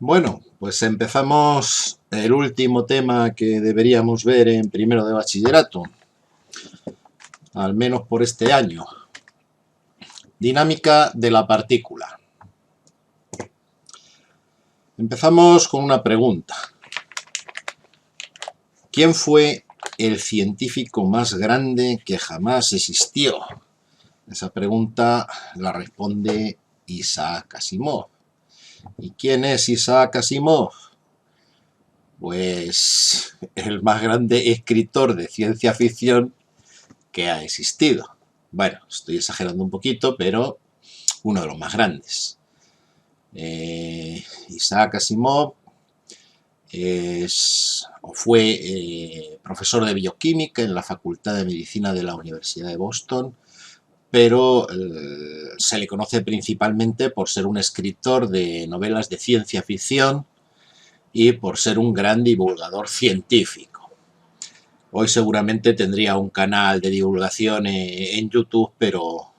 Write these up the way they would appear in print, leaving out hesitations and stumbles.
Bueno, pues empezamos el último tema que deberíamos ver en primero de bachillerato, al menos por este año. Dinámica de la partícula. Empezamos con una pregunta. ¿Quién fue el científico más grande que jamás existió? Esa pregunta la responde Isaac Asimov. ¿Y quién es Isaac Asimov? Pues el más grande escritor de ciencia ficción que ha existido. Bueno, estoy exagerando un poquito, pero uno de los más grandes. Isaac Asimov fue profesor de bioquímica en la Facultad de Medicina de la Universidad de Boston, pero se le conoce principalmente por ser un escritor de novelas de ciencia ficción y por ser un gran divulgador científico. Hoy seguramente tendría un canal de divulgación en YouTube, pero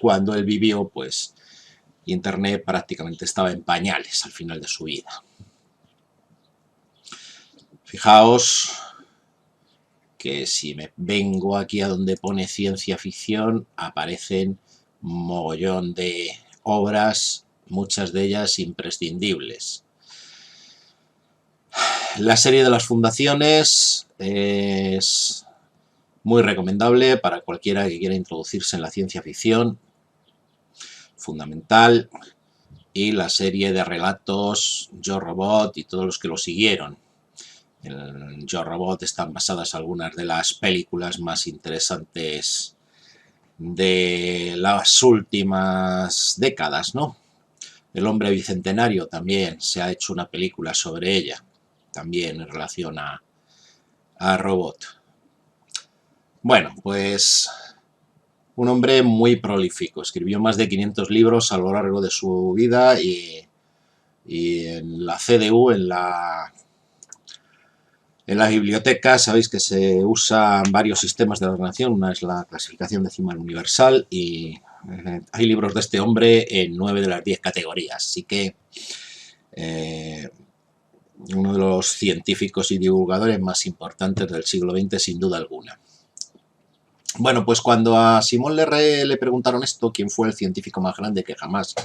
cuando él vivió, pues Internet prácticamente estaba en pañales al final de su vida. Fijaos que si me vengo aquí a donde pone ciencia ficción, aparecen un mogollón de obras, muchas de ellas imprescindibles. La serie de las fundaciones es muy recomendable para cualquiera que quiera introducirse en la ciencia ficción, fundamental, y la serie de relatos Yo Robot y todos los que lo siguieron. En Yo Robot están basadas algunas de las películas más interesantes de las últimas décadas, ¿no? El hombre bicentenario también se ha hecho una película sobre ella, también en relación a Robot. Bueno, pues un hombre muy prolífico, escribió más de 500 libros a lo largo de su vida y en la CDU, en la biblioteca, sabéis que se usan varios sistemas de ordenación. Una es la clasificación decimal universal y hay libros de este hombre en 9 de las 10 categorías. Así que uno de los científicos y divulgadores más importantes del siglo XX, sin duda alguna. Bueno, pues cuando a Simón le preguntaron esto, quién fue el científico más grande que jamás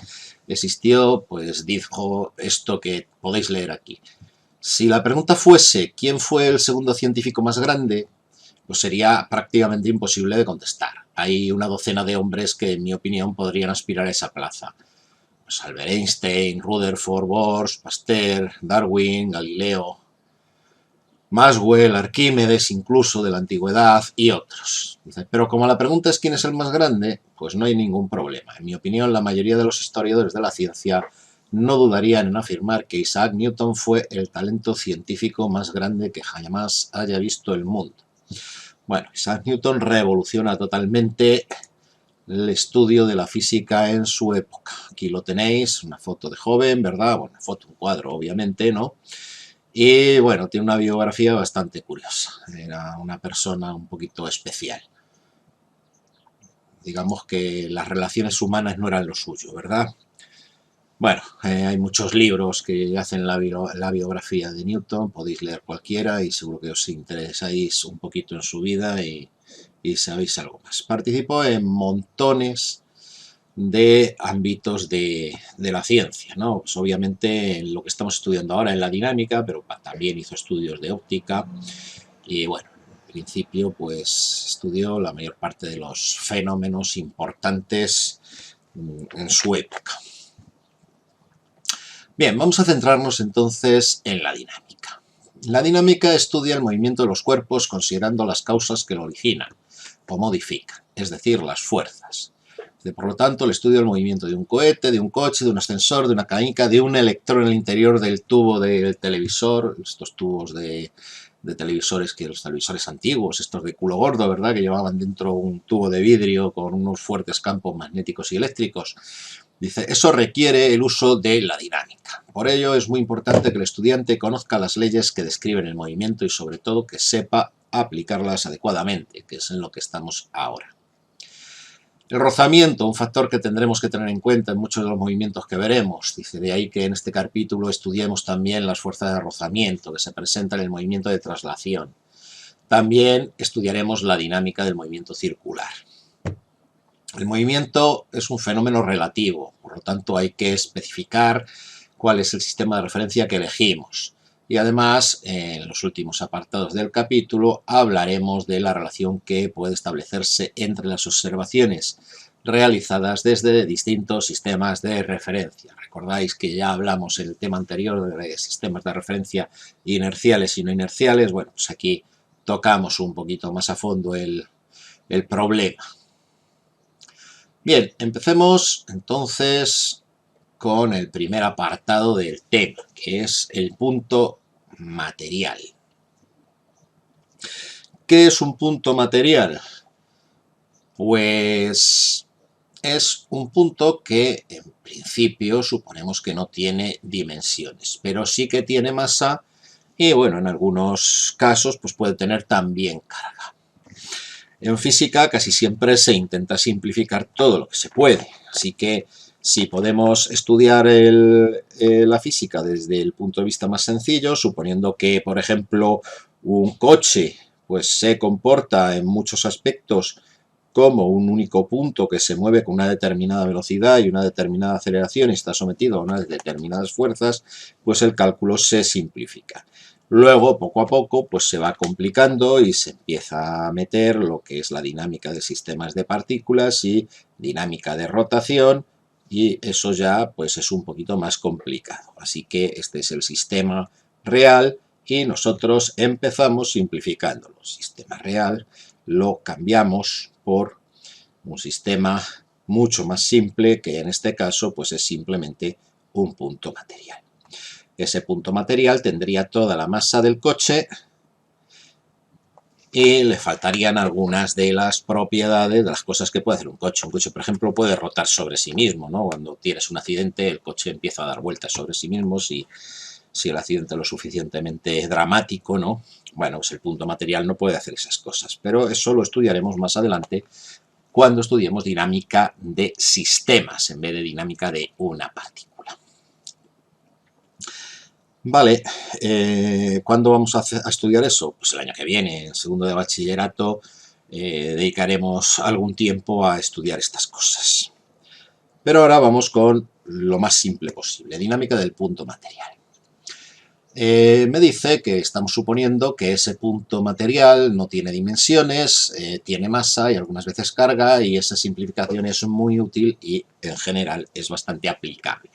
existió, pues dijo esto que podéis leer aquí. Si la pregunta fuese ¿quién fue el segundo científico más grande?, pues sería prácticamente imposible de contestar. Hay una docena de hombres que, en mi opinión, podrían aspirar a esa plaza. Pues Albert Einstein, Rutherford, Bohr, Pasteur, Darwin, Galileo, Maxwell, Arquímedes, incluso de la antigüedad, y otros. Pero como la pregunta es ¿quién es el más grande?, pues no hay ningún problema. En mi opinión, la mayoría de los historiadores de la ciencia no dudarían en afirmar que Isaac Newton fue el talento científico más grande que jamás haya visto el mundo. Bueno, Isaac Newton revoluciona totalmente el estudio de la física en su época. Aquí lo tenéis, una foto de joven, ¿verdad? Bueno, una foto, un cuadro, obviamente, ¿no? Y bueno, tiene una biografía bastante curiosa. Era una persona un poquito especial. Digamos que las relaciones humanas no eran lo suyo, ¿verdad? Bueno, hay muchos libros que hacen la biografía de Newton, podéis leer cualquiera y seguro que os interesáis un poquito en su vida y sabéis algo más. Participó en montones de ámbitos de la ciencia, ¿no? Pues obviamente en lo que estamos estudiando ahora en la dinámica, pero también hizo estudios de óptica y bueno, en principio pues estudió la mayor parte de los fenómenos importantes en su época. Bien, vamos a centrarnos entonces en la dinámica. La dinámica estudia el movimiento de los cuerpos considerando las causas que lo originan o modifican, es decir, las fuerzas. Por lo tanto, el estudio del movimiento de un cohete, de un coche, de un ascensor, de una canica, de un electrón en el interior del tubo del televisor, estos tubos de televisores, que los televisores antiguos, estos de culo gordo, ¿verdad?, que llevaban dentro un tubo de vidrio con unos fuertes campos magnéticos y eléctricos. Dice, eso requiere el uso de la dinámica. Por ello es muy importante que el estudiante conozca las leyes que describen el movimiento y sobre todo que sepa aplicarlas adecuadamente, que es en lo que estamos ahora. El rozamiento, un factor que tendremos que tener en cuenta en muchos de los movimientos que veremos. Dice, de ahí que en este capítulo estudiemos también las fuerzas de rozamiento que se presentan en el movimiento de traslación. También estudiaremos la dinámica del movimiento circular. El movimiento es un fenómeno relativo, por lo tanto hay que especificar cuál es el sistema de referencia que elegimos. Y además, en los últimos apartados del capítulo, hablaremos de la relación que puede establecerse entre las observaciones realizadas desde distintos sistemas de referencia. Recordáis que ya hablamos en el tema anterior de sistemas de referencia inerciales y no inerciales. Bueno, pues aquí tocamos un poquito más a fondo el problema. Bien, empecemos entonces con el primer apartado del tema, que es el punto material. ¿Qué es un punto material? Pues es un punto que en principio suponemos que no tiene dimensiones, pero sí que tiene masa y bueno, en algunos casos pues puede tener también carga. En física casi siempre se intenta simplificar todo lo que se puede, así que si podemos estudiar la física desde el punto de vista más sencillo, suponiendo que, por ejemplo, un coche pues, se comporta en muchos aspectos como un único punto que se mueve con una determinada velocidad y una determinada aceleración y está sometido a unas determinadas fuerzas, pues el cálculo se simplifica. Luego, poco a poco, pues se va complicando y se empieza a meter lo que es la dinámica de sistemas de partículas y dinámica de rotación, y eso ya pues es un poquito más complicado. Así que este es el sistema real y nosotros empezamos simplificándolo. El sistema real lo cambiamos por un sistema mucho más simple, que en este caso pues es simplemente un punto material. Ese punto material tendría toda la masa del coche y le faltarían algunas de las propiedades de las cosas que puede hacer un coche. Un coche, por ejemplo, puede rotar sobre sí mismo, ¿no? Cuando tienes un accidente, el coche empieza a dar vueltas sobre sí mismo si el accidente es lo suficientemente dramático, ¿no? Bueno, pues el punto material no puede hacer esas cosas, pero eso lo estudiaremos más adelante cuando estudiemos dinámica de sistemas en vez de dinámica de una partícula. Vale, ¿cuándo vamos a estudiar eso? Pues el año que viene, en segundo de bachillerato, dedicaremos algún tiempo a estudiar estas cosas. Pero ahora vamos con lo más simple posible, dinámica del punto material. Me dice que estamos suponiendo que ese punto material no tiene dimensiones, tiene masa y algunas veces carga, y esa simplificación es muy útil y en general es bastante aplicable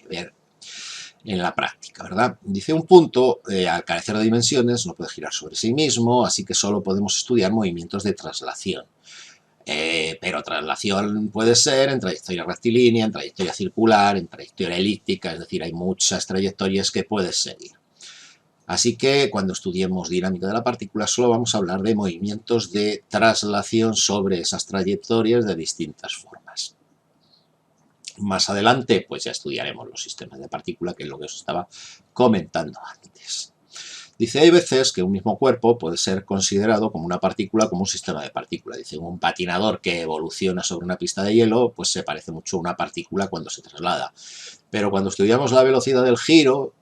en la práctica, ¿verdad? Dice, un punto, al carecer de dimensiones, no puede girar sobre sí mismo, así que solo podemos estudiar movimientos de traslación. Pero traslación puede ser en trayectoria rectilínea, en trayectoria circular, en trayectoria elíptica, es decir, hay muchas trayectorias que puedes seguir. Así que cuando estudiemos dinámica de la partícula solo vamos a hablar de movimientos de traslación sobre esas trayectorias de distintas formas. Más adelante pues ya estudiaremos los sistemas de partícula, que es lo que os estaba comentando antes. Dice, hay veces que un mismo cuerpo puede ser considerado como una partícula, como un sistema de partícula. Dice, un patinador que evoluciona sobre una pista de hielo, pues se parece mucho a una partícula cuando se traslada. Pero cuando estudiamos la velocidad del giro,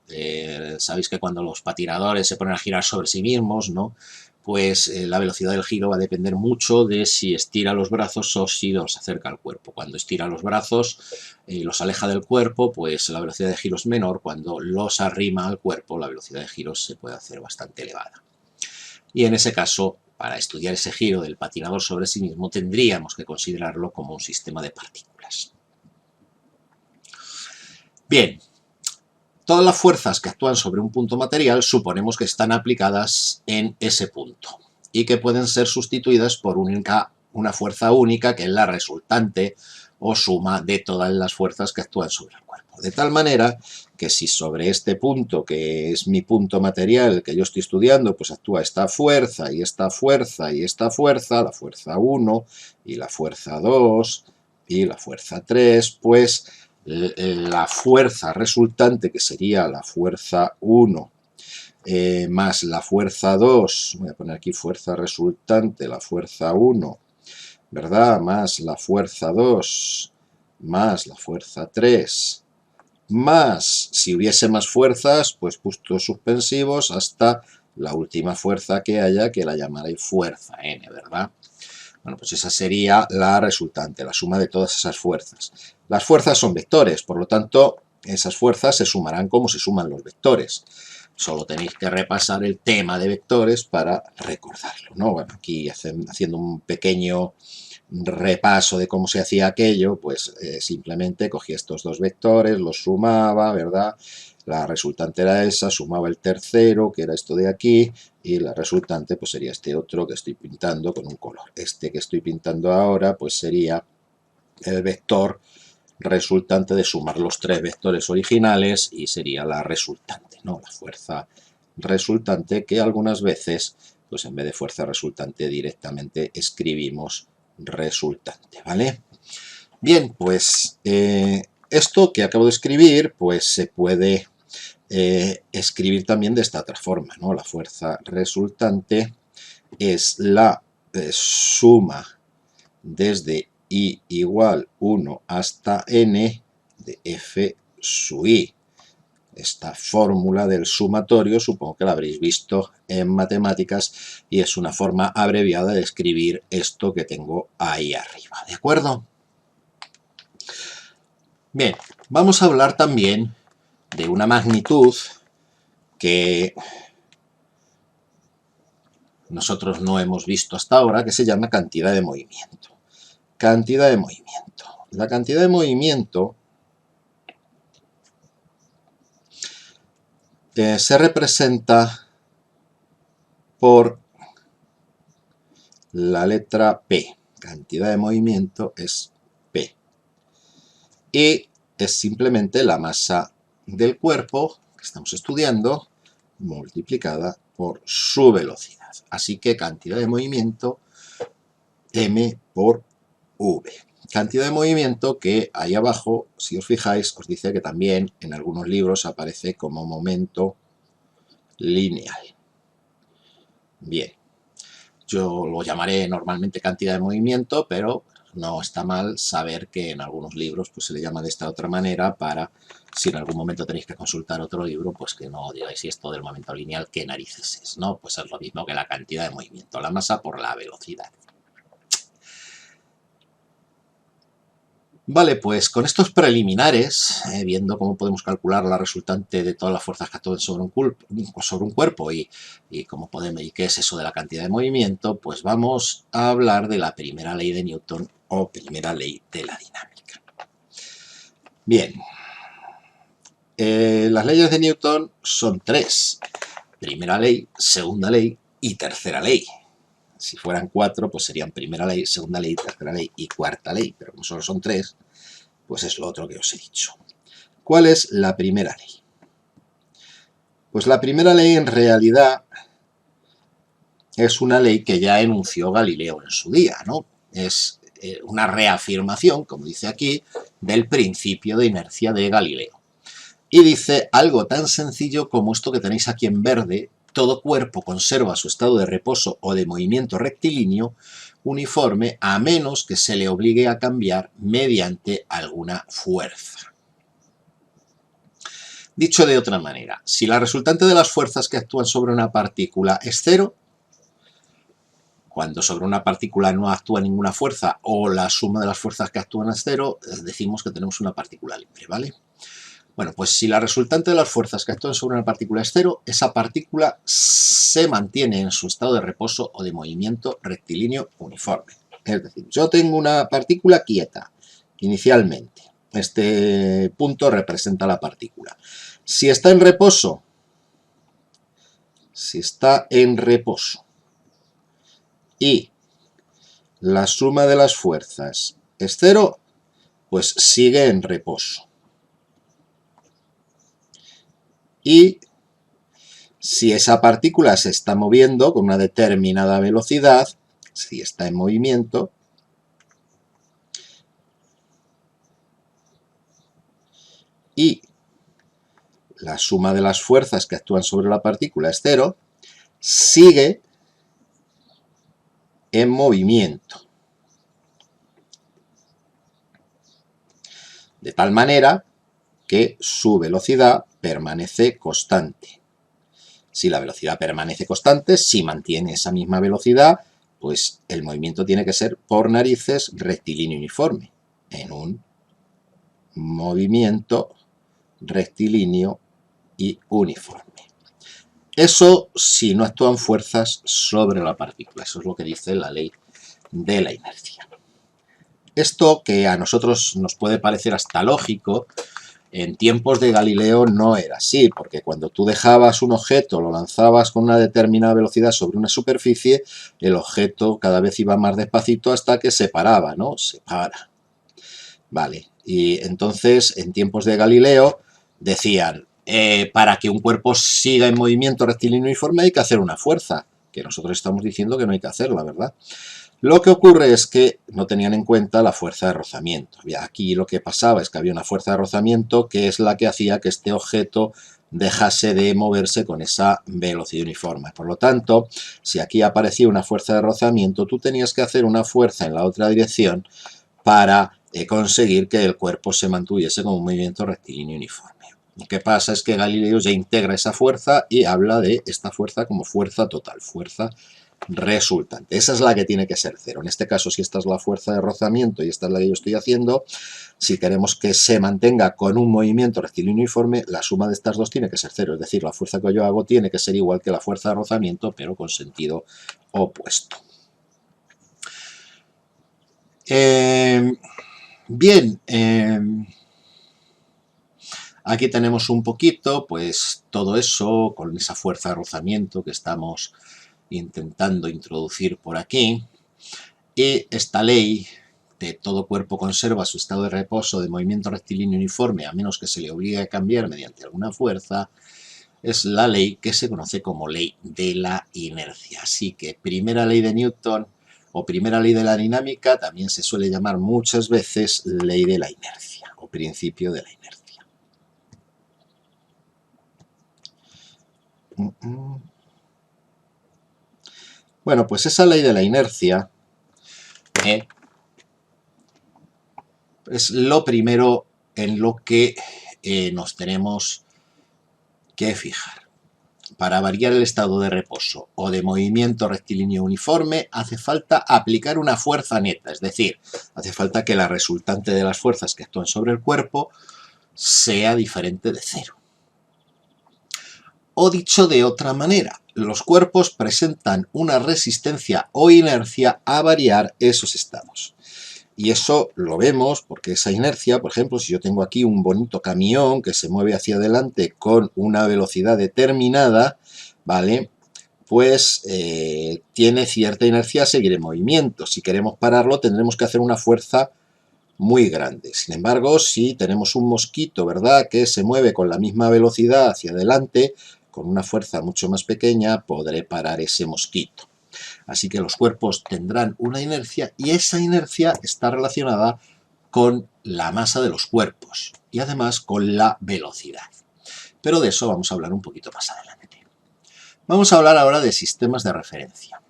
sabéis que cuando los patinadores se ponen a girar sobre sí mismos, ¿no? Pues la velocidad del giro va a depender mucho de si estira los brazos o si los acerca al cuerpo. Cuando estira los brazos y los aleja del cuerpo, pues la velocidad de giro es menor. Cuando los arrima al cuerpo, la velocidad de giro se puede hacer bastante elevada. Y en ese caso, para estudiar ese giro del patinador sobre sí mismo, tendríamos que considerarlo como un sistema de partículas. Bien, todas las fuerzas que actúan sobre un punto material suponemos que están aplicadas en ese punto y que pueden ser sustituidas por una fuerza única, que es la resultante o suma de todas las fuerzas que actúan sobre el cuerpo. De tal manera que si sobre este punto, que es mi punto material que yo estoy estudiando, pues actúa esta fuerza y esta fuerza y esta fuerza, la fuerza 1 y la fuerza 2 y la fuerza 3, pues la fuerza resultante, que sería la fuerza 1 más la fuerza 2, voy a poner aquí fuerza resultante, la fuerza 1 ¿verdad? Más la fuerza 2, más la fuerza 3, más, si hubiese más fuerzas, pues puntos suspensivos hasta la última fuerza que haya, que la llamaré fuerza n, ¿verdad? Bueno, pues esa sería la resultante, la suma de todas esas fuerzas. Las fuerzas son vectores, por lo tanto, esas fuerzas se sumarán como se suman los vectores. Solo tenéis que repasar el tema de vectores para recordarlo, ¿no? Bueno, aquí haciendo un pequeño repaso de cómo se hacía aquello, pues simplemente cogía estos dos vectores, los sumaba, ¿verdad? La resultante era esa, sumaba el tercero, que era esto de aquí, y la resultante pues sería este otro que estoy pintando con un color. Este que estoy pintando ahora pues sería el vector resultante de sumar los tres vectores originales y sería la resultante, ¿no? La fuerza resultante, que algunas veces, pues en vez de fuerza resultante directamente escribimos resultante, ¿vale? Bien, pues esto que acabo de escribir, pues se puede escribir también de esta otra forma, ¿no? La fuerza resultante es la suma desde I igual 1 hasta n de F sub I. Esta fórmula del sumatorio supongo que la habréis visto en matemáticas y es una forma abreviada de escribir esto que tengo ahí arriba, ¿de acuerdo? Bien, vamos a hablar también de una magnitud que nosotros no hemos visto hasta ahora, que se llama cantidad de movimiento. Cantidad de movimiento. La cantidad de movimiento se representa por la letra P. Cantidad de movimiento es P. Y es simplemente la masa del cuerpo que estamos estudiando multiplicada por su velocidad. Así que cantidad de movimiento m por v. Cantidad de movimiento que ahí abajo, si os fijáis, os dice que también en algunos libros aparece como momento lineal. Bien, yo lo llamaré normalmente cantidad de movimiento, pero no está mal saber que en algunos libros pues, se le llama de esta otra manera para, si en algún momento tenéis que consultar otro libro, pues que no digáis si esto del momento lineal, ¿qué narices es? ¿No? Pues es lo mismo que la cantidad de movimiento, la masa por la velocidad. Vale, pues con estos preliminares, viendo cómo podemos calcular la resultante de todas las fuerzas que actúan sobre un cuerpo y cómo podemos, y qué es eso de la cantidad de movimiento, pues vamos a hablar de la primera ley de Newton o primera ley de la dinámica. Bien, las leyes de Newton son tres: primera ley, segunda ley y tercera ley. Si fueran cuatro, pues serían primera ley, segunda ley, tercera ley y cuarta ley, pero como solo son tres, pues es lo otro que os he dicho. ¿Cuál es la primera ley? Pues la primera ley en realidad es una ley que ya enunció Galileo en su día, ¿no? Es una reafirmación, como dice aquí, del principio de inercia de Galileo. Y dice algo tan sencillo como esto que tenéis aquí en verde: todo cuerpo conserva su estado de reposo o de movimiento rectilíneo uniforme a menos que se le obligue a cambiar mediante alguna fuerza. Dicho de otra manera, si la resultante de las fuerzas que actúan sobre una partícula es cero, cuando sobre una partícula no actúa ninguna fuerza o la suma de las fuerzas que actúan es cero, decimos que tenemos una partícula libre, ¿vale? Bueno, pues si la resultante de las fuerzas que actúan sobre una partícula es cero, esa partícula se mantiene en su estado de reposo o de movimiento rectilíneo uniforme. Es decir, yo tengo una partícula quieta inicialmente. Este punto representa la partícula. Si está en reposo, y la suma de las fuerzas es cero, pues sigue en reposo. Y si esa partícula se está moviendo con una determinada velocidad, si está en movimiento, y la suma de las fuerzas que actúan sobre la partícula es cero, sigue en movimiento. de tal manera que su velocidad permanece constante. Si la velocidad permanece constante, si mantiene esa misma velocidad, pues el movimiento tiene que ser por narices rectilíneo uniforme, en un movimiento rectilíneo y uniforme. Eso si no actúan fuerzas sobre la partícula. Eso es lo que dice la ley de la inercia. Esto, que a nosotros nos puede parecer hasta lógico, en tiempos de Galileo no era así, porque cuando tú dejabas un objeto, lo lanzabas con una determinada velocidad sobre una superficie, el objeto cada vez iba más despacito hasta que se paraba, ¿no? Se para. Vale, y entonces en tiempos de Galileo decían, para que un cuerpo siga en movimiento rectilíneo uniforme hay que hacer una fuerza, que nosotros estamos diciendo que no hay que hacerla, ¿verdad? Lo que ocurre es que no tenían en cuenta la fuerza de rozamiento. Aquí lo que pasaba es que había una fuerza de rozamiento que es la que hacía que este objeto dejase de moverse con esa velocidad uniforme. Por lo tanto, si aquí aparecía una fuerza de rozamiento, tú tenías que hacer una fuerza en la otra dirección para conseguir que el cuerpo se mantuviese con un movimiento rectilíneo uniforme. Lo que pasa es que Galileo ya integra esa fuerza y habla de esta fuerza como fuerza total, fuerza resultante. Esa es la que tiene que ser cero. En este caso, si esta es la fuerza de rozamiento y esta es la que yo estoy haciendo, si queremos que se mantenga con un movimiento rectilíneo uniforme, la suma de estas dos tiene que ser cero. Es decir, la fuerza que yo hago tiene que ser igual que la fuerza de rozamiento, pero con sentido opuesto. Bien, aquí tenemos un poquito, pues todo eso con esa fuerza de rozamiento que estamos intentando introducir por aquí. Y esta ley de todo cuerpo conserva su estado de reposo de movimiento rectilíneo uniforme a menos que se le obligue a cambiar mediante alguna fuerza, es la ley que se conoce como ley de la inercia. Así que primera ley de Newton o primera ley de la dinámica también se suele llamar muchas veces ley de la inercia o principio de la inercia. Bueno, pues esa ley de la inercia es lo primero en lo que nos tenemos que fijar. Para variar el estado de reposo o de movimiento rectilíneo uniforme hace falta aplicar una fuerza neta, es decir, hace falta que la resultante de las fuerzas que actúan sobre el cuerpo sea diferente de cero. O dicho de otra manera, los cuerpos presentan una resistencia o inercia a variar esos estados. Y eso lo vemos porque esa inercia, por ejemplo, si yo tengo aquí un bonito camión que se mueve hacia adelante con una velocidad determinada, ¿vale? Pues tiene cierta inercia a seguir en movimiento. Si queremos pararlo tendremos que hacer una fuerza muy grande. Sin embargo, si tenemos un mosquito, ¿verdad?, que se mueve con la misma velocidad hacia adelante, con una fuerza mucho más pequeña, podré parar ese mosquito. Así que los cuerpos tendrán una inercia y esa inercia está relacionada con la masa de los cuerpos y además con la velocidad. Pero de eso vamos a hablar un poquito más adelante. Vamos a hablar ahora de sistemas de referencia.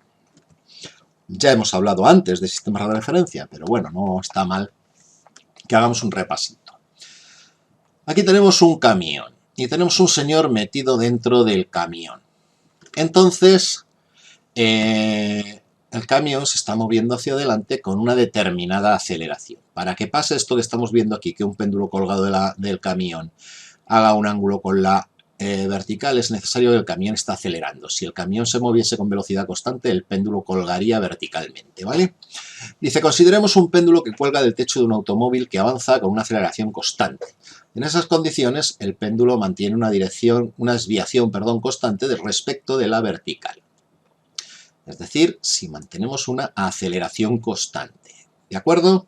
Ya hemos hablado antes de sistemas de referencia, pero bueno, no está mal que hagamos un repasito. Aquí tenemos un camión y tenemos un señor metido dentro del camión. Entonces, el camión se está moviendo hacia adelante con una determinada aceleración. Para que pase esto que estamos viendo aquí, que un péndulo colgado del camión haga un ángulo con la vertical, es necesario que el camión esté acelerando. Si el camión se moviese con velocidad constante, el péndulo colgaría verticalmente, ¿vale? Dice, consideremos un péndulo que cuelga del techo de un automóvil que avanza con una aceleración constante. En esas condiciones, el péndulo mantiene una desviación constante respecto de la vertical. Es decir, si mantenemos una aceleración constante. ¿De acuerdo?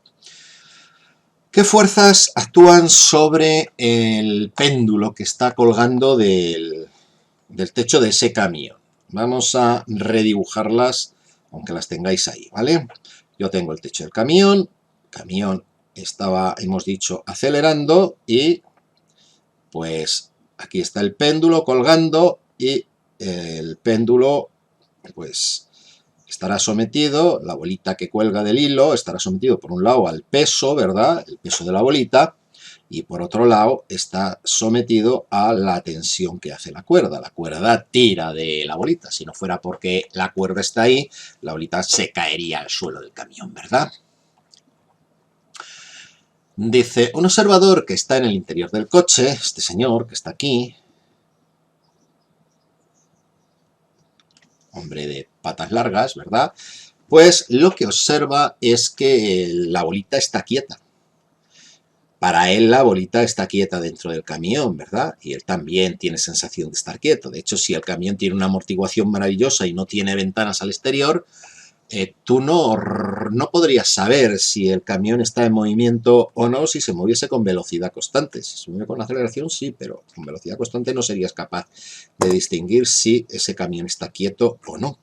¿Qué fuerzas actúan sobre el péndulo que está colgando del techo de ese camión? Vamos a redibujarlas, aunque las tengáis ahí, ¿vale? Yo tengo el techo del camión estaba, hemos dicho, acelerando y pues aquí está el péndulo colgando y el péndulo pues estará sometido, la bolita que cuelga del hilo estará sometido por un lado al peso, ¿verdad?, el peso de la bolita, y por otro lado está sometido a la tensión que hace la cuerda. La cuerda tira de la bolita. Si no fuera porque la cuerda está ahí, la bolita se caería al suelo del camión, ¿verdad? Dice, un observador que está en el interior del coche, este señor que está aquí, hombre de patas largas, ¿verdad? Pues lo que observa es que la bolita está quieta. Para él la bolita está quieta dentro del camión, ¿verdad? Y él también tiene sensación de estar quieto. De hecho, si el camión tiene una amortiguación maravillosa y no tiene ventanas al exterior, tú no podrías saber si el camión está en movimiento o no si se moviese con velocidad constante. Si se mueve con aceleración, sí, pero con velocidad constante no serías capaz de distinguir si ese camión está quieto o no.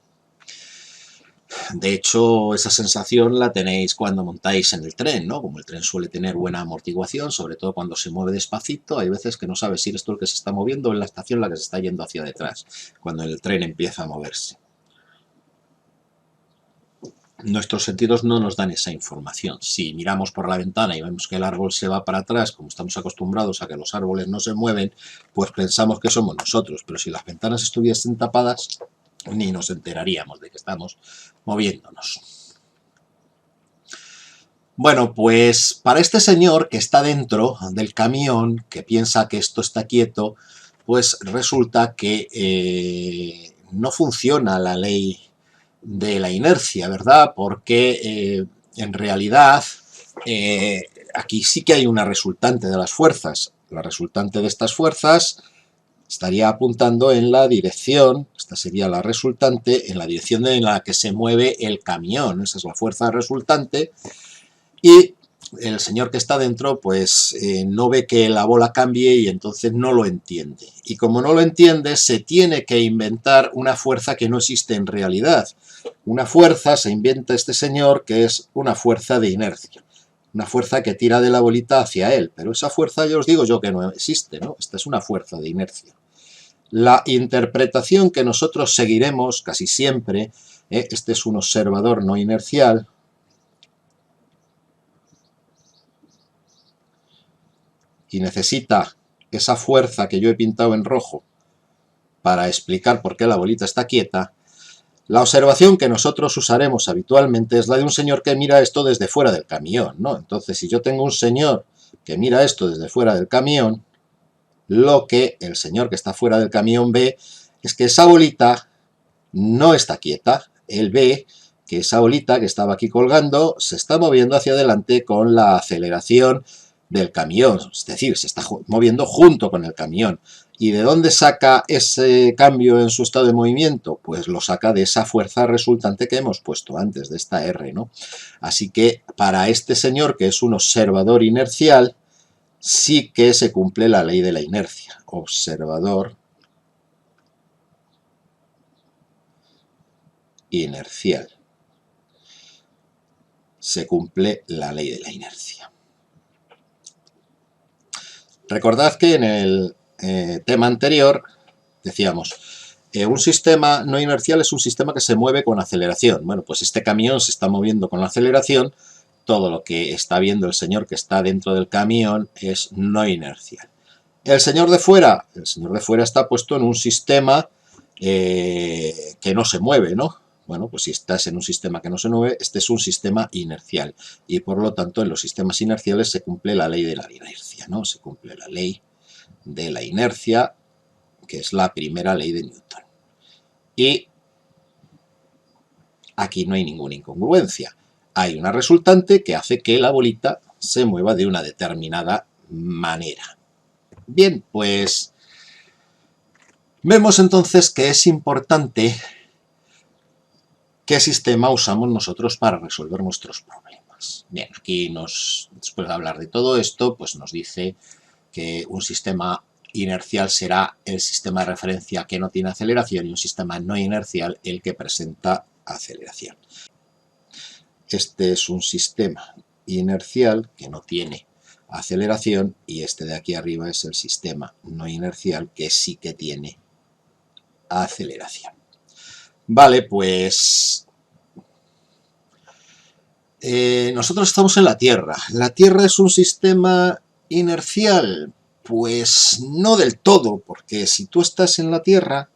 De hecho, esa sensación la tenéis cuando montáis en el tren, ¿no? Como el tren suele tener buena amortiguación, sobre todo cuando se mueve despacito, hay veces que no sabes si eres tú el que se está moviendo o en la estación la que se está yendo hacia detrás, cuando el tren empieza a moverse. Nuestros sentidos no nos dan esa información. Si miramos por la ventana y vemos que el árbol se va para atrás, como estamos acostumbrados a que los árboles no se mueven, pues pensamos que somos nosotros, pero si las ventanas estuviesen tapadas, ni nos enteraríamos de que estamos moviéndonos. Bueno, pues para este señor que está dentro del camión, que piensa que esto está quieto, pues resulta que no funciona la ley de la inercia, ¿verdad? Porque en realidad aquí sí que hay una resultante de las fuerzas. La resultante de estas fuerzas estaría apuntando en la dirección, esta sería la resultante, en la dirección en la que se mueve el camión. Esa es la fuerza resultante. Y el señor que está dentro pues no ve que la bola cambie y entonces no lo entiende. Y como no lo entiende, se tiene que inventar una fuerza que no existe en realidad. Una fuerza se inventa este señor que es una fuerza de inercia. Una fuerza que tira de la bolita hacia él. Pero esa fuerza ya os digo yo que no existe, ¿no? Esta es una fuerza de inercia. La interpretación que nosotros seguiremos casi siempre, este es un observador no inercial, y necesita esa fuerza que yo he pintado en rojo para explicar por qué la bolita está quieta, la observación que nosotros usaremos habitualmente es la de un señor que mira esto desde fuera del camión, ¿no? Entonces, si yo tengo un señor que mira esto desde fuera del camión, lo que el señor que está fuera del camión ve es que esa bolita no está quieta. Él ve que esa bolita que estaba aquí colgando se está moviendo hacia adelante con la aceleración del camión, es decir, se está moviendo junto con el camión. ¿Y de dónde saca ese cambio en su estado de movimiento? Pues lo saca de esa fuerza resultante que hemos puesto antes, de esta R, ¿no? Así que para este señor, que es un observador inercial, sí que se cumple la ley de la inercia. Observador inercial. Se cumple la ley de la inercia. Recordad que en el tema anterior decíamos, un sistema no inercial es un sistema que se mueve con aceleración. Bueno, pues este camión se está moviendo con aceleración, todo lo que está viendo el señor que está dentro del camión es no inercial. El señor de fuera está puesto en un sistema que no se mueve, ¿no? Bueno, pues si estás en un sistema que no se mueve, este es un sistema inercial. Y por lo tanto, en los sistemas inerciales se cumple la ley de la inercia, ¿no? Se cumple la ley de la inercia, que es la primera ley de Newton. Y aquí no hay ninguna incongruencia. Hay una resultante que hace que la bolita se mueva de una determinada manera. Bien, pues vemos entonces que es importante qué sistema usamos nosotros para resolver nuestros problemas. Bien, aquí después de hablar de todo esto, pues nos dice que un sistema inercial será el sistema de referencia que no tiene aceleración y un sistema no inercial el que presenta aceleración. Este es un sistema inercial que no tiene aceleración y este de aquí arriba es el sistema no inercial que sí que tiene aceleración. Vale, pues nosotros estamos en la Tierra. La Tierra es un sistema Inercial, pues no del todo, porque si tú estás en la Tierra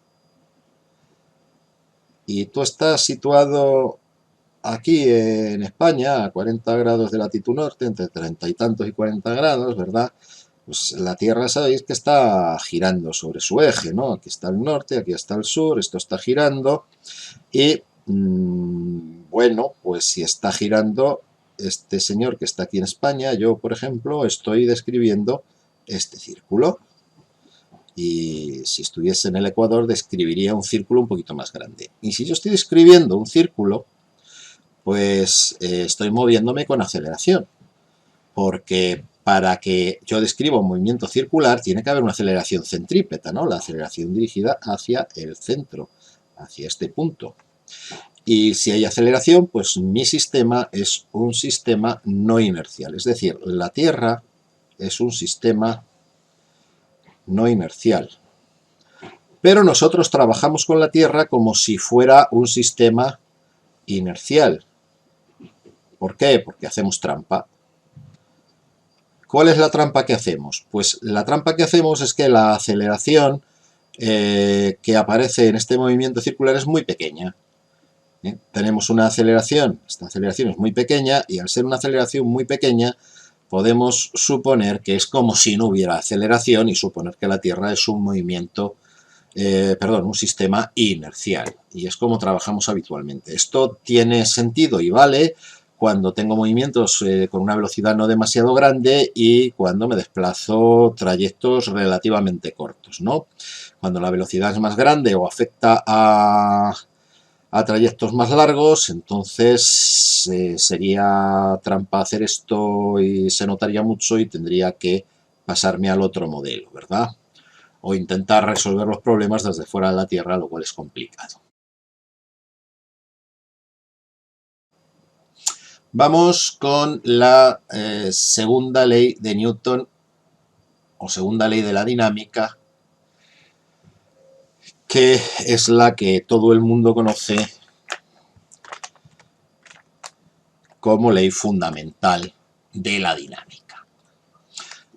y tú estás situado aquí en España, a 40 grados de latitud norte, entre 30 y tantos y 40 grados, ¿verdad? Pues la Tierra sabéis que está girando sobre su eje, ¿no? Aquí está el norte, aquí está el sur, esto está girando y, bueno, pues si está girando este señor que está aquí en España, yo, por ejemplo, estoy describiendo este círculo. Y si estuviese en el Ecuador, describiría un círculo un poquito más grande. Y si yo estoy describiendo un círculo, pues estoy moviéndome con aceleración, porque para que yo describa un movimiento circular tiene que haber una aceleración centrípeta, ¿no? La aceleración dirigida hacia el centro, hacia este punto. Y si hay aceleración, pues mi sistema es un sistema no inercial, es decir, la Tierra es un sistema no inercial. Pero nosotros trabajamos con la Tierra como si fuera un sistema inercial. ¿Por qué? Porque hacemos trampa. ¿Cuál es la trampa que hacemos? Pues la trampa que hacemos es que la aceleración que aparece en este movimiento circular es muy pequeña. Tenemos una aceleración, esta aceleración es muy pequeña y al ser una aceleración muy pequeña podemos suponer que es como si no hubiera aceleración y suponer que la Tierra es un movimiento, un sistema inercial. Y es como trabajamos habitualmente. Esto tiene sentido y vale cuando tengo movimientos con una velocidad no demasiado grande y cuando me desplazo trayectos relativamente cortos, ¿no? Cuando la velocidad es más grande o afecta a trayectos más largos, entonces sería trampa hacer esto y se notaría mucho y tendría que pasarme al otro modelo, ¿verdad? O intentar resolver los problemas desde fuera de la Tierra, lo cual es complicado. Vamos con la segunda ley de Newton o segunda ley de la dinámica, que es la que todo el mundo conoce como ley fundamental de la dinámica.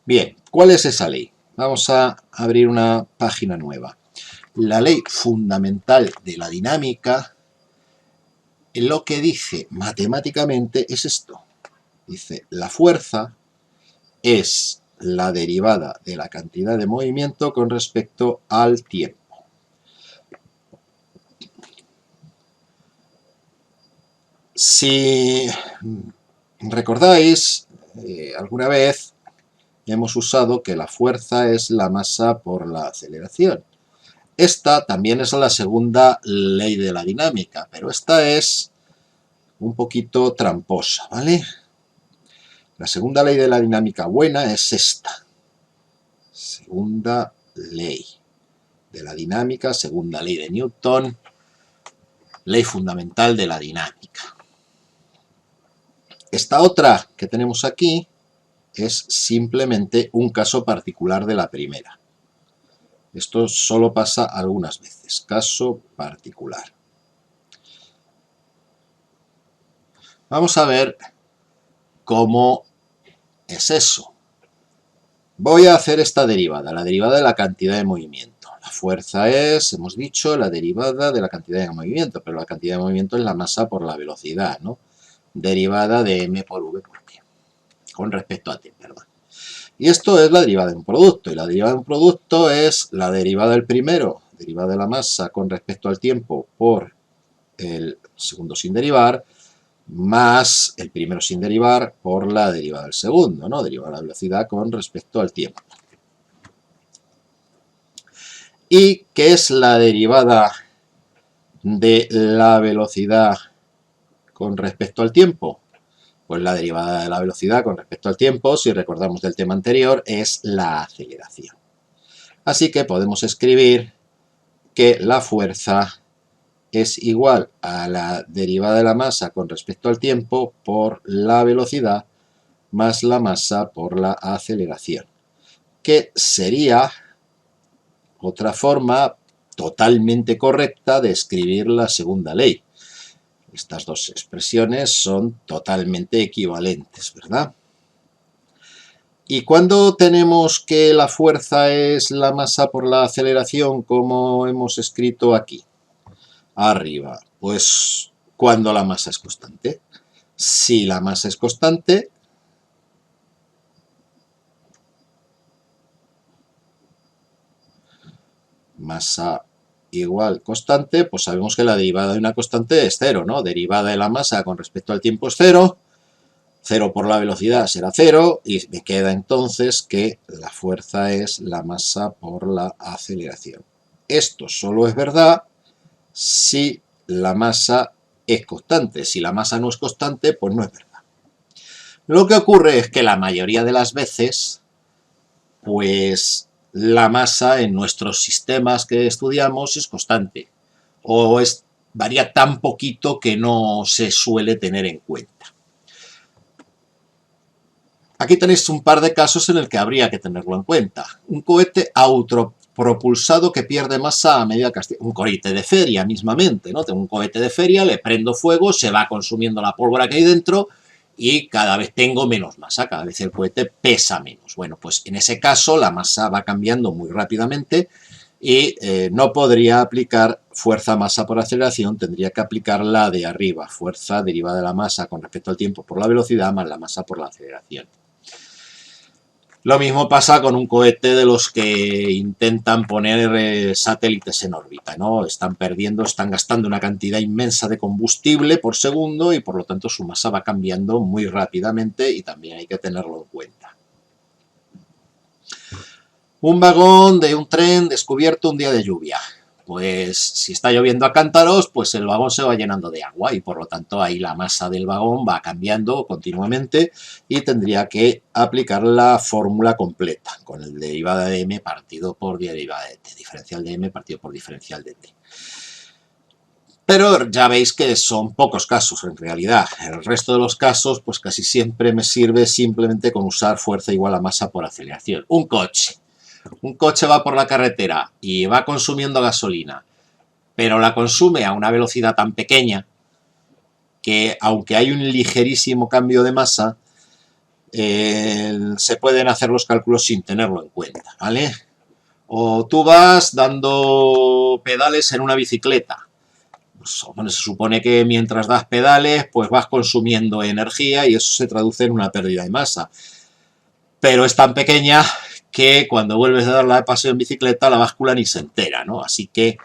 Bien, ¿cuál es esa ley? Vamos a abrir una página nueva. La ley fundamental de la dinámica, lo que dice matemáticamente es esto. Dice, la fuerza es la derivada de la cantidad de movimiento con respecto al tiempo. Si recordáis, alguna vez hemos usado que la fuerza es la masa por la aceleración. Esta también es la segunda ley de la dinámica, pero esta es un poquito tramposa, ¿vale? La segunda ley de la dinámica buena es esta. Segunda ley de la dinámica, segunda ley de Newton, ley fundamental de la dinámica. Esta otra que tenemos aquí es simplemente un caso particular de la primera. Esto solo pasa algunas veces, caso particular. Vamos a ver cómo es eso. Voy a hacer esta derivada, la derivada de la cantidad de movimiento. La fuerza es, hemos dicho, la derivada de la cantidad de movimiento, pero la cantidad de movimiento es la masa por la velocidad, ¿no? Derivada de m por v por t, con respecto a t, perdón. Y esto es la derivada de un producto, y la derivada de un producto es la derivada del primero, derivada de la masa con respecto al tiempo por el segundo sin derivar, más el primero sin derivar por la derivada del segundo, ¿no? Derivada de la velocidad con respecto al tiempo. ¿Y qué es la derivada de la velocidad con respecto al tiempo? Pues la derivada de la velocidad con respecto al tiempo, si recordamos del tema anterior, es la aceleración. Así que podemos escribir que la fuerza es igual a la derivada de la masa con respecto al tiempo por la velocidad más la masa por la aceleración, que sería otra forma totalmente correcta de escribir la segunda ley. Estas dos expresiones son totalmente equivalentes, ¿verdad? ¿Y cuándo tenemos que la fuerza es la masa por la aceleración, como hemos escrito aquí? Arriba. Pues cuando la masa es constante. Si la masa es constante, masa igual constante, pues sabemos que la derivada de una constante es cero, ¿no? Derivada de la masa con respecto al tiempo es cero, cero por la velocidad será cero, y me queda entonces que la fuerza es la masa por la aceleración. Esto solo es verdad si la masa es constante. Si la masa no es constante, pues no es verdad. Lo que ocurre es que la mayoría de las veces, pues la masa en nuestros sistemas que estudiamos es constante o varía tan poquito que no se suele tener en cuenta. Aquí tenéis un par de casos en el que habría que tenerlo en cuenta. Un cohete autopropulsado que pierde masa a medida que... Un cohete de feria mismamente, ¿no? Tengo un cohete de feria, le prendo fuego, se va consumiendo la pólvora que hay dentro y cada vez tengo menos masa, cada vez el cohete pesa menos. Bueno, pues en ese caso la masa va cambiando muy rápidamente y no podría aplicar fuerza-masa por aceleración, tendría que aplicar la de arriba, fuerza derivada de la masa con respecto al tiempo por la velocidad más la masa por la aceleración. Lo mismo pasa con un cohete de los que intentan poner satélites en órbita, ¿no? Están gastando una cantidad inmensa de combustible por segundo y por lo tanto su masa va cambiando muy rápidamente y también hay que tenerlo en cuenta. Un vagón de un tren descubierto un día de lluvia. Pues si está lloviendo a cántaros, pues el vagón se va llenando de agua y por lo tanto ahí la masa del vagón va cambiando continuamente y tendría que aplicar la fórmula completa con el derivada de m partido por derivada de t, diferencial de m partido por diferencial de t. Pero ya veis que son pocos casos en realidad. El resto de los casos, pues casi siempre me sirve simplemente con usar fuerza igual a masa por aceleración. Un coche va por la carretera y va consumiendo gasolina, pero la consume a una velocidad tan pequeña que aunque hay un ligerísimo cambio de masa, se pueden hacer los cálculos sin tenerlo en cuenta, ¿vale? O tú vas dando pedales en una bicicleta. Pues, bueno, se supone que mientras das pedales, pues vas consumiendo energía y eso se traduce en una pérdida de masa. Pero es tan pequeña que cuando vuelves a darla de paseo en bicicleta la báscula ni se entera, ¿no? Así que,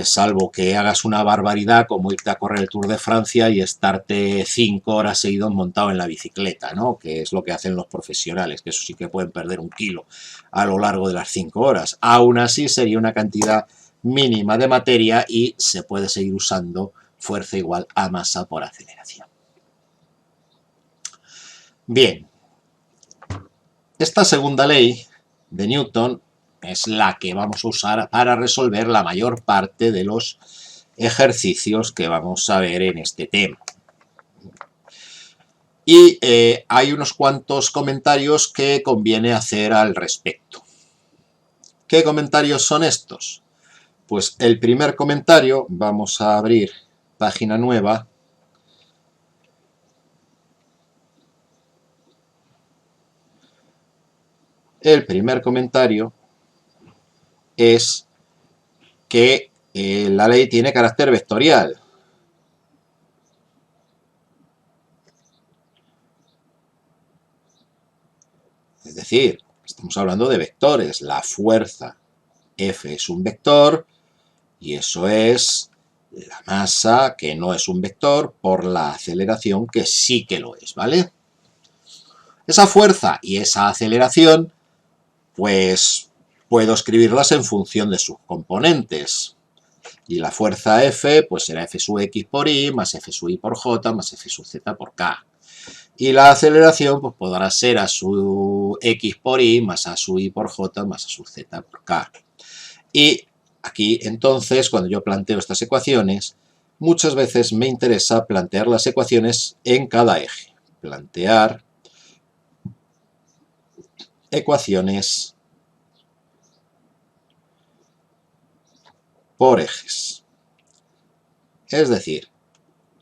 salvo que hagas una barbaridad como irte a correr el Tour de Francia y estarte 5 horas seguidos montado en la bicicleta, ¿no? Que es lo que hacen los profesionales, que eso sí que pueden perder 1 kilo a lo largo de las 5 horas. Aún así sería una cantidad mínima de materia y se puede seguir usando fuerza igual a masa por aceleración. Bien. Esta segunda ley de Newton es la que vamos a usar para resolver la mayor parte de los ejercicios que vamos a ver en este tema. Y hay unos cuantos comentarios que conviene hacer al respecto. ¿Qué comentarios son estos? Pues el primer comentario, vamos a abrir página nueva. El primer comentario es que la ley tiene carácter vectorial. Es decir, estamos hablando de vectores. La fuerza F es un vector y eso es la masa, que no es un vector, por la aceleración, que sí que lo es, ¿vale? Esa fuerza y esa aceleración, pues puedo escribirlas en función de sus componentes. Y la fuerza F, pues será F sub X por Y, más F sub Y por J, más F sub Z por K. Y la aceleración, pues podrá ser A sub X por Y, más A sub Y por J, más A sub Z por K. Y aquí, entonces, cuando yo planteo estas ecuaciones, muchas veces me interesa plantear las ecuaciones en cada eje. Plantear ecuaciones por ejes. Es decir,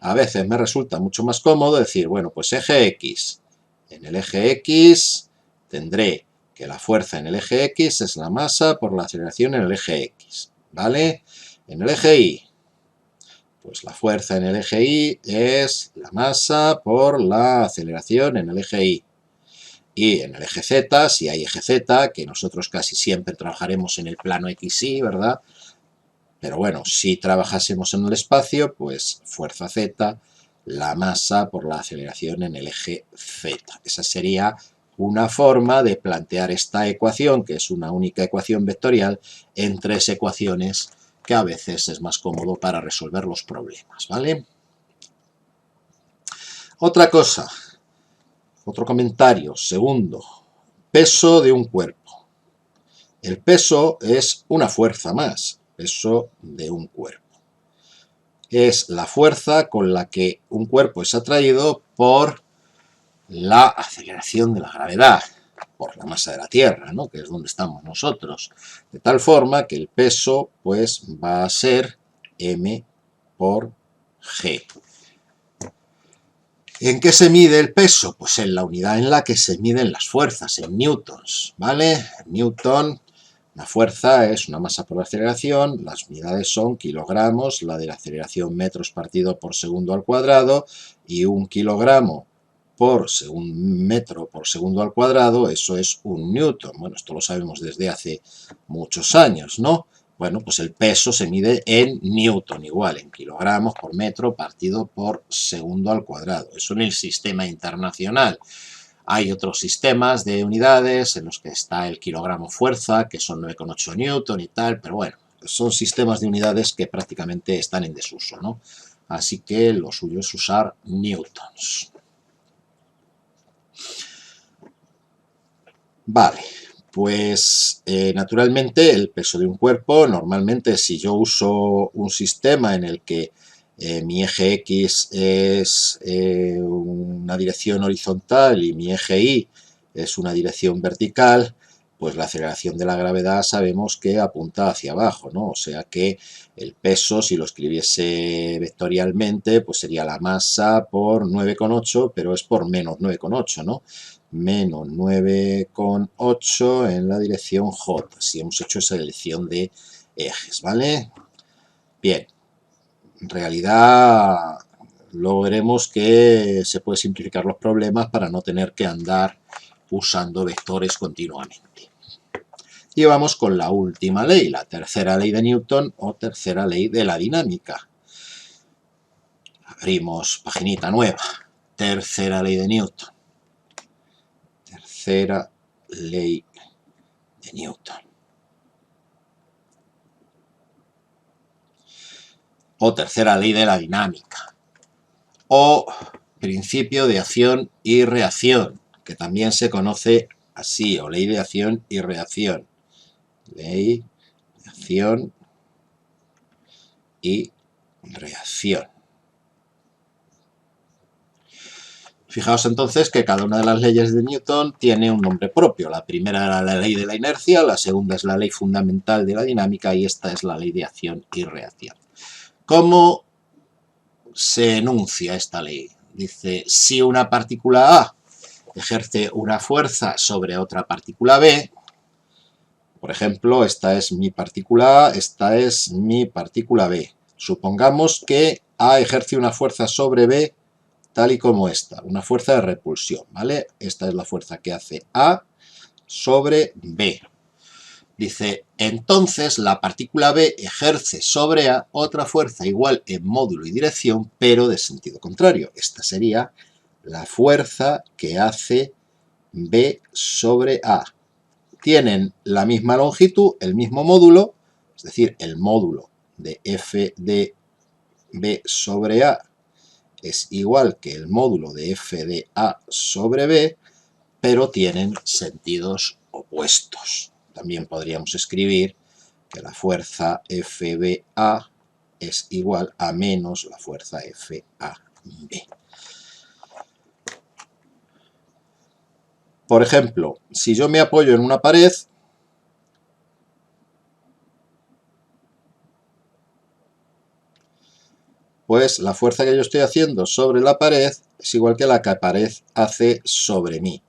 a veces me resulta mucho más cómodo decir, bueno, pues eje X. En el eje X tendré que la fuerza en el eje X es la masa por la aceleración en el eje X, ¿vale? En el eje Y, pues la fuerza en el eje Y es la masa por la aceleración en el eje Y. Y en el eje Z, si hay eje Z, que nosotros casi siempre trabajaremos en el plano XY, ¿verdad? Pero bueno, si trabajásemos en el espacio, pues fuerza Z, la masa por la aceleración en el eje Z. Esa sería una forma de plantear esta ecuación, que es una única ecuación vectorial, en tres ecuaciones, que a veces es más cómodo para resolver los problemas, ¿vale? Otra cosa, otro comentario, segundo, peso de un cuerpo. El peso es una fuerza más, peso de un cuerpo. Es la fuerza con la que un cuerpo es atraído por la aceleración de la gravedad, por la masa de la Tierra, ¿no? Que es donde estamos nosotros. De tal forma que el peso pues va a ser m por g. ¿En qué se mide el peso? Pues en la unidad en la que se miden las fuerzas, en newtons, ¿vale? En newton, la fuerza es una masa por aceleración, las unidades son kilogramos, la de la aceleración metros partido por segundo al cuadrado, y un kilogramo por metro por segundo al cuadrado, eso es un newton. Bueno, esto lo sabemos desde hace muchos años, ¿no? Bueno, pues el peso se mide en newton, igual, en kilogramos por metro partido por segundo al cuadrado. Eso en el sistema internacional. Hay otros sistemas de unidades en los que está el kilogramo fuerza, que son 9,8 newton y tal, pero bueno, son sistemas de unidades que prácticamente están en desuso, ¿no? Así que lo suyo es usar newtons. Vale. Pues naturalmente el peso de un cuerpo, normalmente si yo uso un sistema en el que mi eje X es una dirección horizontal y mi eje Y es una dirección vertical, pues la aceleración de la gravedad sabemos que apunta hacia abajo, ¿no? O sea que el peso, si lo escribiese vectorialmente, pues sería la masa por 9,8, pero es por menos 9,8, ¿no? Menos 9,8 en la dirección J, si hemos hecho esa elección de ejes, ¿vale? Bien, en realidad luego veremos que se puede simplificar los problemas para no tener que andar usando vectores continuamente. Y vamos con la última ley, la tercera ley de Newton o tercera ley de la dinámica. Abrimos paginita nueva, tercera ley de Newton. Tercera ley de Newton. O tercera ley de la dinámica. O principio de acción y reacción, que también se conoce así, o ley de acción y reacción. Ley de acción y reacción. Fijaos entonces que cada una de las leyes de Newton tiene un nombre propio. La primera era la ley de la inercia, la segunda es la ley fundamental de la dinámica y esta es la ley de acción y reacción. ¿Cómo se enuncia esta ley? Dice, si una partícula A ejerce una fuerza sobre otra partícula B, por ejemplo, esta es mi partícula A, esta es mi partícula B. Supongamos que A ejerce una fuerza sobre B tal y como esta, una fuerza de repulsión, ¿vale? Esta es la fuerza que hace A sobre B. Dice, entonces la partícula B ejerce sobre A otra fuerza igual en módulo y dirección, pero de sentido contrario. Esta sería la fuerza que hace B sobre A. Tienen la misma longitud, el mismo módulo, es decir, el módulo de F de B sobre A es igual que el módulo de F de A sobre B, pero tienen sentidos opuestos. También podríamos escribir que la fuerza FBA es igual a menos la fuerza FAB. Por ejemplo, si yo me apoyo en una pared, pues la fuerza que yo estoy haciendo sobre la pared es igual que la que la pared hace sobre mí.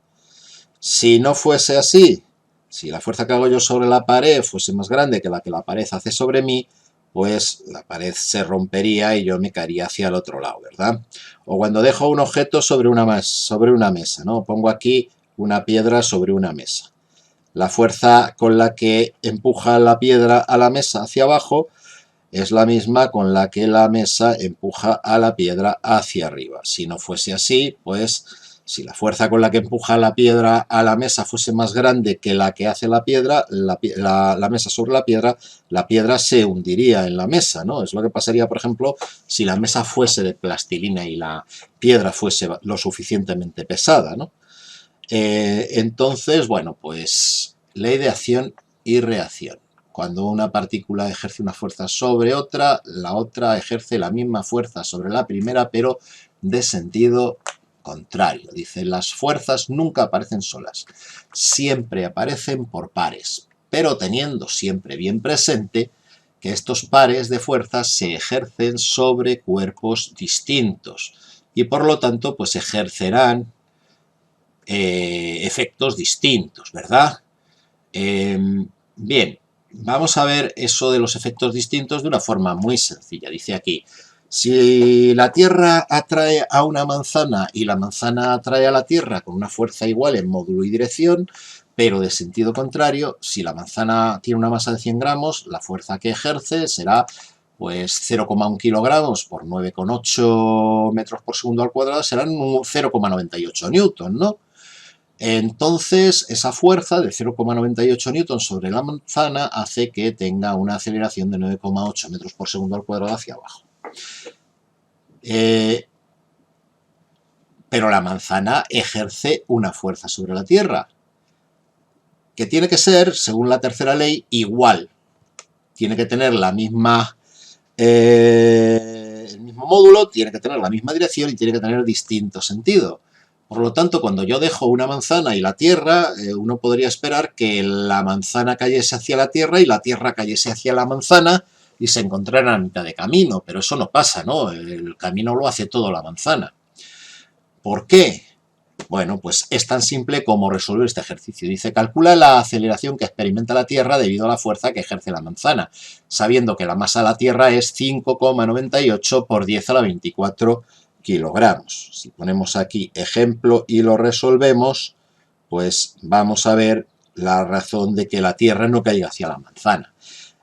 Si no fuese así, si la fuerza que hago yo sobre la pared fuese más grande que la pared hace sobre mí, pues la pared se rompería y yo me caería hacia el otro lado, ¿verdad? O cuando dejo un objeto sobre una mesa, ¿no? Pongo aquí una piedra sobre una mesa. La fuerza con la que empuja la piedra a la mesa hacia abajo es la misma con la que la mesa empuja a la piedra hacia arriba. Si no fuese así, pues si la fuerza con la que empuja la piedra a la mesa fuese más grande que la que hace la piedra, la mesa sobre la piedra se hundiría en la mesa, ¿no? Es lo que pasaría, por ejemplo, si la mesa fuese de plastilina y la piedra fuese lo suficientemente pesada, ¿no? Entonces, bueno, pues ley de acción y reacción. Cuando una partícula ejerce una fuerza sobre otra, la otra ejerce la misma fuerza sobre la primera, pero de sentido contrario. Dice, las fuerzas nunca aparecen solas, siempre aparecen por pares, pero teniendo siempre bien presente que estos pares de fuerzas se ejercen sobre cuerpos distintos y por lo tanto pues ejercerán efectos distintos, ¿verdad? Bien, vamos a ver eso de los efectos distintos de una forma muy sencilla. Dice aquí, si la Tierra atrae a una manzana y la manzana atrae a la Tierra con una fuerza igual en módulo y dirección, pero de sentido contrario, si la manzana tiene una masa de 100 gramos, la fuerza que ejerce será pues 0,1 kilogramos por 9,8 metros por segundo al cuadrado, serán 0,98 newton, ¿no? Entonces, esa fuerza de 0,98 newtons sobre la manzana hace que tenga una aceleración de 9,8 metros por segundo al cuadrado hacia abajo. Pero la manzana ejerce una fuerza sobre la Tierra, que tiene que ser, según la tercera ley, igual. Tiene que tener la misma, el mismo módulo, tiene que tener la misma dirección y tiene que tener distinto sentido. Por lo tanto, cuando yo dejo una manzana y la Tierra, uno podría esperar que la manzana cayese hacia la Tierra y la Tierra cayese hacia la manzana y se encontraran a mitad de camino, pero eso no pasa, ¿no? El camino lo hace todo la manzana. ¿Por qué? Bueno, pues es tan simple como resolver este ejercicio. Dice, calcula la aceleración que experimenta la Tierra debido a la fuerza que ejerce la manzana, sabiendo que la masa de la Tierra es 5,98 por 10 a la 24 kilogramos. Si ponemos aquí ejemplo y lo resolvemos, pues vamos a ver la razón de que la Tierra no caiga hacia la manzana.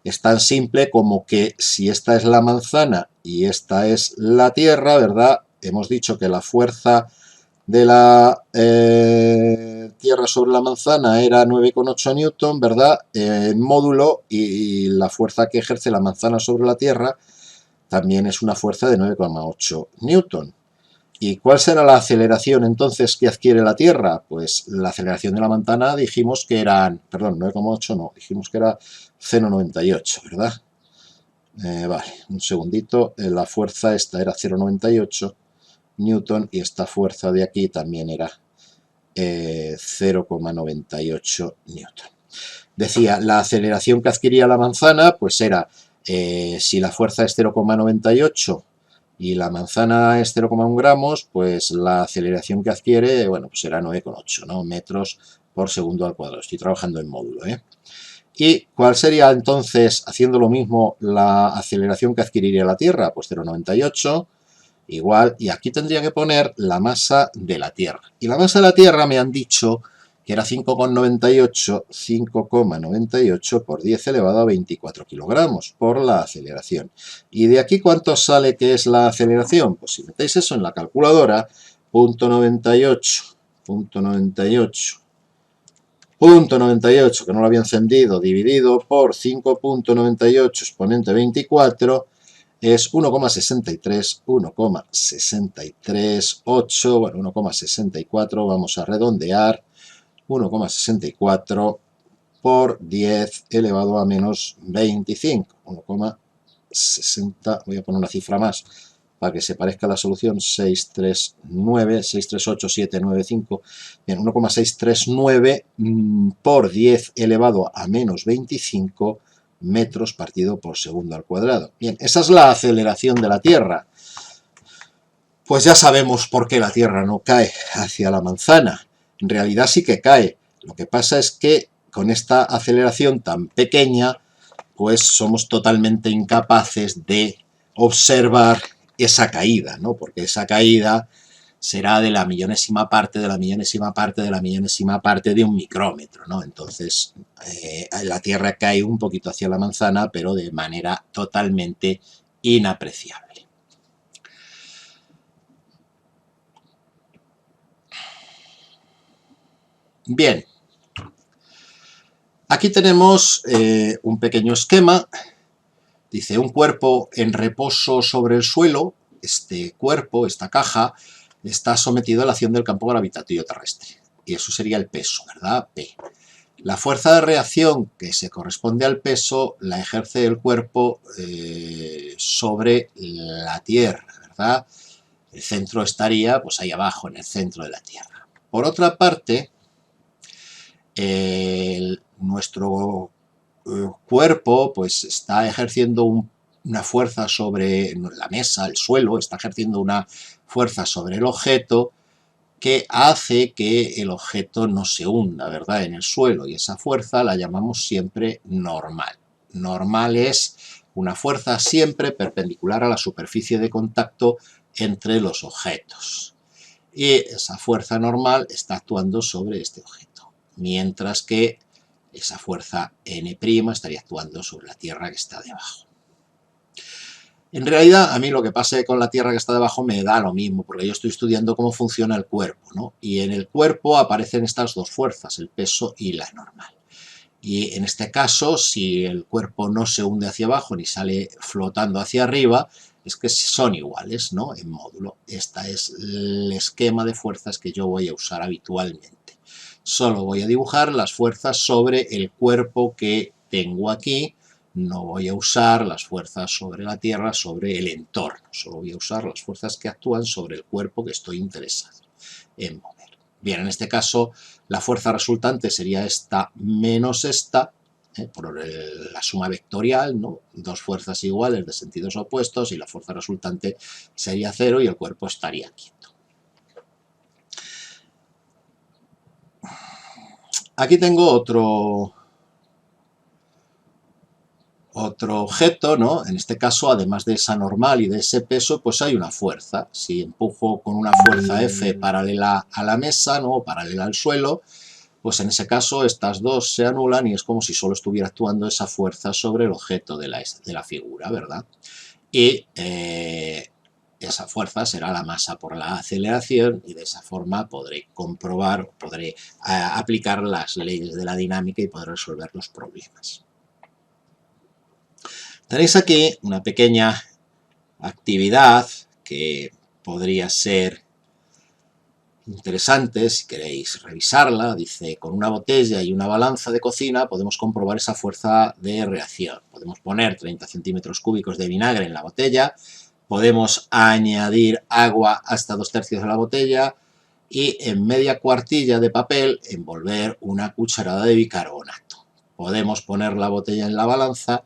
Es tan simple como que si esta es la manzana y esta es la Tierra, ¿verdad? Hemos dicho que la fuerza de la Tierra sobre la manzana era 9,8 newton, ¿verdad? En módulo, y la fuerza que ejerce la manzana sobre la Tierra también es una fuerza de 9,8 newton. ¿Y cuál será la aceleración entonces que adquiere la Tierra? Pues la aceleración de la manzana dijimos que eran, perdón, 9,8 no, dijimos que era 0,98, ¿verdad? Vale, un segundito, la fuerza esta era 0,98 newton y esta fuerza de aquí también era 0,98 newton. Decía, la aceleración que adquiría la manzana pues era, si la fuerza es 0,98 y la manzana es 0,1 gramos, pues la aceleración que adquiere, bueno, pues será 9,8, ¿no? Metros por segundo al cuadrado. Estoy trabajando en módulo, ¿eh? ¿Y cuál sería entonces, haciendo lo mismo, la aceleración que adquiriría la Tierra? Pues 0,98 igual, y aquí tendría que poner la masa de la Tierra. Y la masa de la Tierra me han dicho que era 5,98 por 10 elevado a 24 kilogramos por la aceleración. ¿Y de aquí cuánto sale que es la aceleración? Pues si metéis eso en la calculadora, punto 98, que no lo había encendido, dividido por 5,98 exponente 24, es 1,63, 1,638, bueno, 1,64, vamos a redondear, 1,64 por 10 elevado a menos 25, 1,60, voy a poner una cifra más para que se parezca a la solución, 639, 638, 795, bien, 1,639 por 10 elevado a menos 25 metros partido por segundo al cuadrado. Bien, esa es la aceleración de la Tierra. Pues ya sabemos por qué la Tierra no cae hacia la manzana. En realidad sí que cae. Lo que pasa es que con esta aceleración tan pequeña, pues somos totalmente incapaces de observar esa caída, ¿no? Porque esa caída será de la millonésima parte, de la millonésima parte, de la millonésima parte de un micrómetro, ¿no? Entonces, la Tierra cae un poquito hacia la manzana, pero de manera totalmente inapreciable. Bien, aquí tenemos un pequeño esquema. Dice, un cuerpo en reposo sobre el suelo, este cuerpo, esta caja, está sometido a la acción del campo gravitatorio terrestre. Y eso sería el peso, ¿verdad? P. La fuerza de reacción que se corresponde al peso la ejerce el cuerpo sobre la Tierra, ¿verdad? El centro estaría pues ahí abajo, en el centro de la Tierra. Por otra parte, nuestro cuerpo pues está ejerciendo una fuerza sobre la mesa, el suelo, está ejerciendo una fuerza sobre el objeto que hace que el objeto no se hunda, ¿verdad?, en el suelo, y esa fuerza la llamamos siempre normal. Normal es una fuerza siempre perpendicular a la superficie de contacto entre los objetos. Y esa fuerza normal está actuando sobre este objeto, mientras que esa fuerza N' estaría actuando sobre la Tierra que está debajo. En realidad, a mí lo que pase con la Tierra que está debajo me da lo mismo, porque yo estoy estudiando cómo funciona el cuerpo, ¿no? Y en el cuerpo aparecen estas dos fuerzas, el peso y la normal. Y en este caso, si el cuerpo no se hunde hacia abajo ni sale flotando hacia arriba, es que son iguales, ¿no?, en módulo. Este es el esquema de fuerzas que yo voy a usar habitualmente. Solo voy a dibujar las fuerzas sobre el cuerpo que tengo aquí. No voy a usar las fuerzas sobre la Tierra, sobre el entorno. Solo voy a usar las fuerzas que actúan sobre el cuerpo que estoy interesado en mover. Bien, en este caso, la fuerza resultante sería esta menos esta, por la suma vectorial, ¿no? Dos fuerzas iguales de sentidos opuestos y la fuerza resultante sería 0 y el cuerpo estaría quieto. Aquí tengo otro objeto, ¿no? En este caso, además de esa normal y de ese peso, pues hay una fuerza. Si empujo con una fuerza F paralela a la mesa, ¿no?, o paralela al suelo, pues en ese caso estas dos se anulan y es como si solo estuviera actuando esa fuerza sobre el objeto de la figura, ¿verdad? Y esa fuerza será la masa por la aceleración y de esa forma podré comprobar, podré aplicar las leyes de la dinámica y poder resolver los problemas. Tenéis aquí una pequeña actividad que podría ser interesante si queréis revisarla. Dice, con una botella y una balanza de cocina podemos comprobar esa fuerza de reacción. Podemos poner 30 centímetros cúbicos de vinagre en la botella, podemos añadir agua hasta 2/3 de la botella y en media cuartilla de papel envolver una cucharada de bicarbonato. Podemos poner la botella en la balanza,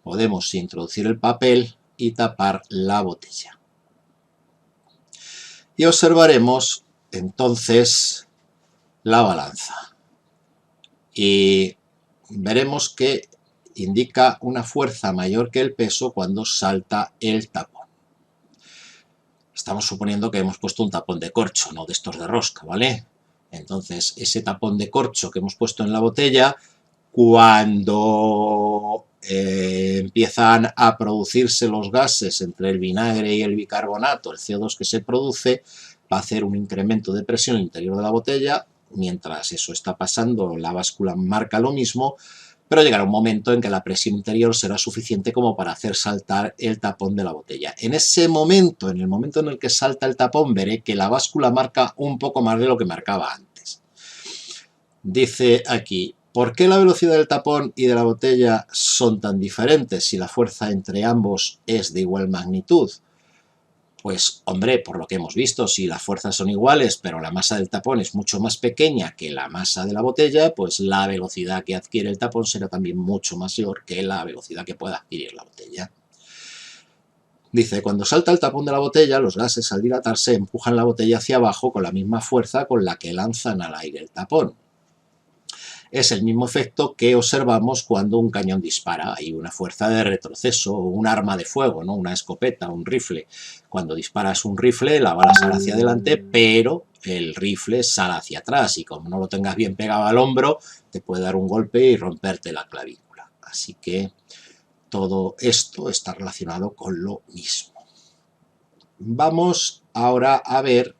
podemos introducir el papel y tapar la botella. Y observaremos entonces la balanza. Y veremos que indica una fuerza mayor que el peso cuando salta el tapón. Estamos suponiendo que hemos puesto un tapón de corcho, no de estos de rosca, ¿vale? Entonces, ese tapón de corcho que hemos puesto en la botella, cuando empiezan a producirse los gases entre el vinagre y el bicarbonato, el CO2 que se produce, va a hacer un incremento de presión en el interior de la botella. Mientras eso está pasando, la báscula marca lo mismo, pero llegará un momento en que la presión interior será suficiente como para hacer saltar el tapón de la botella. En ese momento, en el momento en el que salta el tapón, veré que la báscula marca un poco más de lo que marcaba antes. Dice aquí, ¿por qué la velocidad del tapón y de la botella son tan diferentes si la fuerza entre ambos es de igual magnitud? Pues, hombre, por lo que hemos visto, si las fuerzas son iguales, pero la masa del tapón es mucho más pequeña que la masa de la botella, pues la velocidad que adquiere el tapón será también mucho mayor que la velocidad que pueda adquirir la botella. Dice, cuando salta el tapón de la botella, los gases al dilatarse empujan la botella hacia abajo con la misma fuerza con la que lanzan al aire el tapón. Es el mismo efecto que observamos cuando un cañón dispara. Hay una fuerza de retroceso, un arma de fuego, ¿no? Una escopeta, un rifle. Cuando disparas un rifle, la bala sale hacia adelante, pero el rifle sale hacia atrás y como no lo tengas bien pegado al hombro, te puede dar un golpe y romperte la clavícula. Así que todo esto está relacionado con lo mismo. Vamos ahora a ver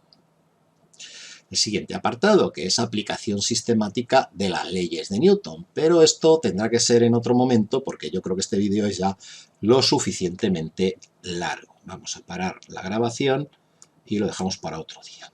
el siguiente apartado, que es aplicación sistemática de las leyes de Newton. Pero esto tendrá que ser en otro momento porque yo creo que este vídeo es ya lo suficientemente largo. Vamos a parar la grabación y lo dejamos para otro día.